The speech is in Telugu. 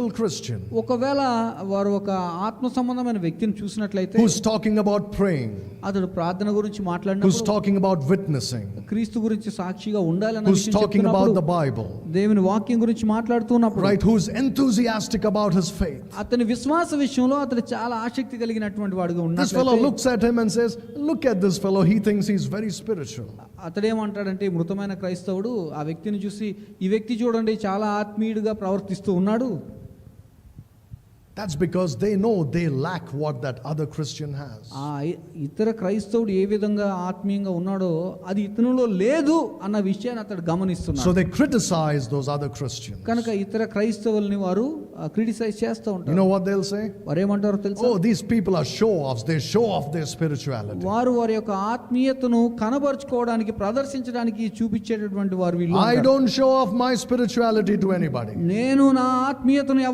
spiritual Christian ఒకవేళ వారు ఒక ఆత్మ సంబంధమైన వ్యక్తిని చూసినట్లయితే who's talking about praying, అతడు ప్రార్థన గురించి who's మాట్లాడినప్పుడు, talking about witnessing, క్రీస్తు గురించి సాక్షిగా ఉండాలన్న who's విషయం talking about చెప్తున్నప్పుడు, the Bible, దేవుని వాక్యం గురించి మాట్లాడుతున్నప్పుడు, right, who's enthusiastic about his faith. అతని విశ్వాస విషయంలో అతడు చాలా ఆసక్తి కలిగినటువంటి వాడుగా This fellow ఉన్నట్లయితే, looks at him and says, look at this fellow, he thinks he's very spiritual. అతడేమంటాడంటే, మృతమైన క్రైస్తవుడు ఆ వ్యక్తిని చూసి, ఈ వ్యక్తి చూడండి చాలా ఆత్మీయుడిగా ప్రవర్తిస్తూ ఉన్నాడు. That's because they know they lack what that other Christian has. ఆ ఇతర క్రైస్తవుడు ఏ విధంగా ఆత్మీయంగా ఉన్నాడో అది ఇతనిలో లేదు అన్న విషయాన్ని అతడు So గమనిస్తున్నాడు. they criticize those other Christians. కనుక ఇతర క్రైస్తవుల్ని వారు క్రిటిసైజ్ చేస్తూ You ఉంటారు. know what they'll say? వారు ఏమంటారో తెలుసా? Oh, these people are show-offs. They show off their spirituality. వారు వారి యొక్క ఆత్మీయతను కనబరుచుకోవడానికి, ప్రదర్శించడానికి చూపించేటటువంటి వారు వీళ్ళు I అంటారు. don't show off my spirituality to anybody. నేను నా ఆత్మీయతను